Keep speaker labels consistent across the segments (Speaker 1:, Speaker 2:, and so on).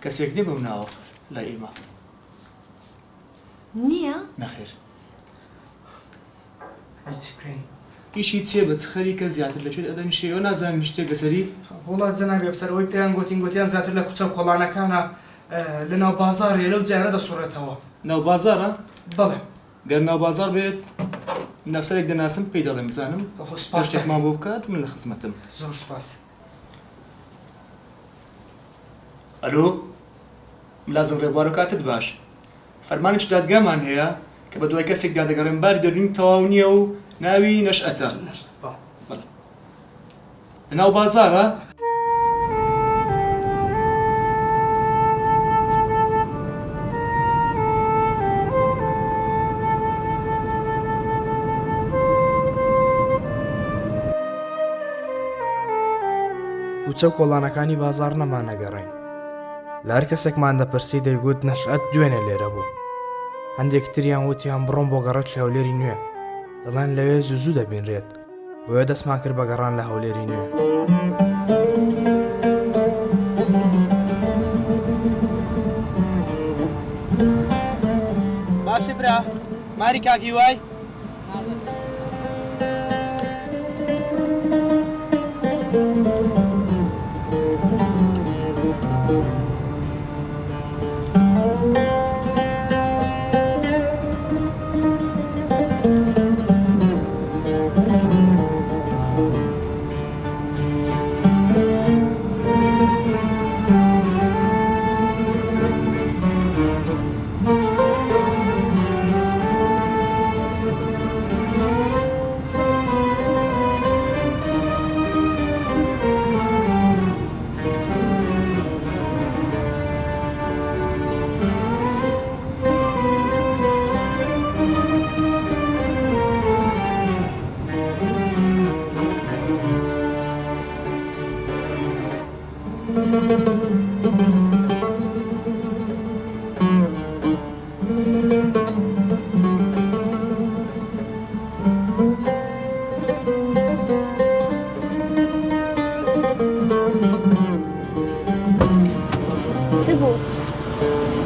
Speaker 1: کەسێک نییە بەو ناوە لای ئێمە
Speaker 2: نییە؟
Speaker 1: نەخێر هیچی بکەین ئیشی چییە بە خەری کە زیاتر لەکوێ ئەدەنی شێوە نازانم شتێک لەسەری
Speaker 3: وڵات جەنابی ئەفسەرەوەی پێیان گوتیان زیاتر لە کوچە و کۆڵانەکانە لە ناو بازاڕێ لەو جیانە دەسوڕێتەوە
Speaker 1: ناو بازارە؟
Speaker 3: بەڵێ
Speaker 1: گەر ناو بازار بێت نەفسەرێک دەناسم پێی دەڵێم بزانم شتێکمان بۆ بکات من لە خزمەتم
Speaker 3: زۆر سوپاس
Speaker 1: ئەلۆ لازم ڕێبوار و کاتت باش فەرمانێک دادگامان هەیە کە بە دوای کەسێک دادەگەڕێن باری دەرونی تەواو نییە و ناوی نەشئەتە لە ناو بازارە؟
Speaker 3: کوچە و کۆڵانەکانی بازار نەمانەگەڕین لە هەر کەسێکمان دەپرسی دەیگوت نەشئەت دوێنێ لێرە بوو هەندێک تریان وتیان بڕۆم بۆ گەڕەت لە هەولێری نوێ دەڵێن لەوێ زوو دەبینرێت بۆیە دەستمان کرد بە گەڕان لە هەولێری نوێ
Speaker 4: باشی برا ماری کاکی وای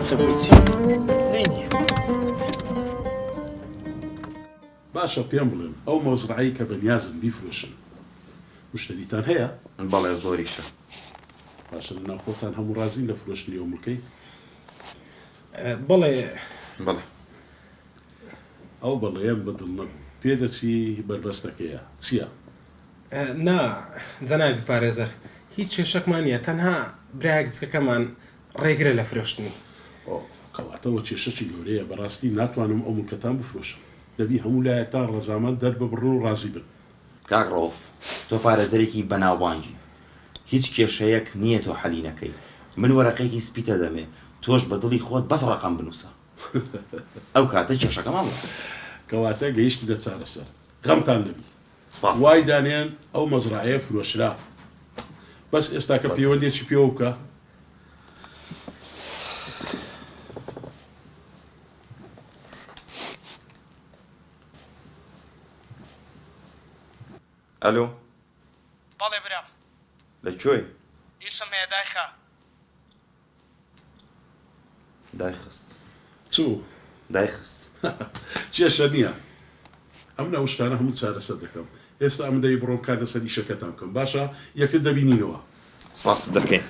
Speaker 2: چبوو؟
Speaker 1: چی؟ لێنیە
Speaker 5: باشە پێم بڵێن ئەو مۆزرعی کە بەنیازن بیفرۆشن مشتریتان هەیە؟
Speaker 6: بەڵێ زۆریشە
Speaker 5: باشە لە ناوخۆتان هەموو ڕازین لە فرۆشتنی ئەو مڵکەی؟
Speaker 4: بەڵێ
Speaker 6: بەڵێ
Speaker 5: ئەو بەڵێم بەدڵ نەبوو پێدەچی بربەستەکەیە چییە؟
Speaker 4: نا جەنابی پارێزەر هیچ کێشەکمان نییە تەنها برایەک جچکەکەمان ڕێگرە لە فرۆشتنی
Speaker 5: کەواتەوە کێشەی گەورەیە بەڕاستی ناتوانم ئەو مڵکەتان بفرۆشم دەبی هەموو لایەکتان ڕەزامان دەرببڕن و ڕازی بن
Speaker 6: کاک ڕۆف تۆ پارێزەرێکی بەناوبانگی هیچ کێشەیەک نییە تۆ حەلی نەکەی من وەرەقەیەکی سپیتە دەمێ تۆش بە دڵی خۆت بەس ڕقم بنووسە ئەو کاتە کێشەکەمان بڵێ
Speaker 5: کەواتە گەیشتی دە چارەسەر غەمتان نەبی
Speaker 6: سپاس
Speaker 5: وای دانێن ئەو مەزرعەیە فرۆشرا بەس ئێستا کە پەیوەندێکی پێوە بکە
Speaker 6: ئەلۆ
Speaker 3: بەڵێ برام
Speaker 6: لەکوێی
Speaker 3: ئیشم هەیە دایخە
Speaker 6: دایخست
Speaker 5: چوو
Speaker 6: دایخست
Speaker 5: کێشە نییە ئەم لە شتانە هەموو چارەسەر دەکەم ئێستا ئەم دەی بڕۆم کار لەسەر ئیشەکەتان بکەم باشە یەکتر دەبینینەوە
Speaker 6: سپاس دەکەین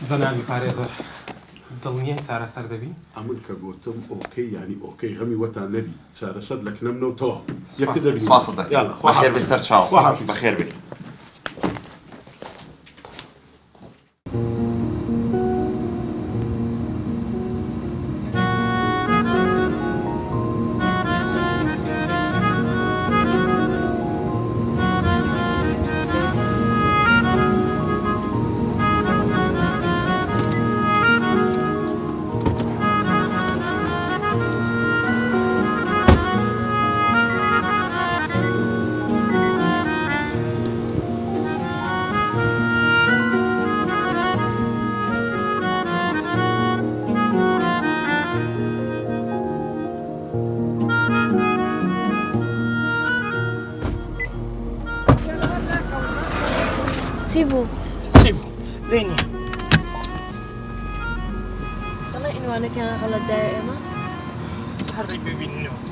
Speaker 4: جەنابی پارێزەر دڵنیای چارەسەر دەبی؟
Speaker 5: ئەمن کە گوتم ئۆکەی ینی ئۆکەی غەمی وەتان نەبی چارەسەر لە کنەمنەوەتەوە یەکتر دەبین
Speaker 6: سپاس دەکەین بەخێر بێ سەر چاو بەخێر بێ
Speaker 2: چی بوو؟
Speaker 3: چی بوو؟ لێ نییە
Speaker 2: عنوانەکان غەڵەت دایە ئێمە؟
Speaker 3: هەڕی ببینەوە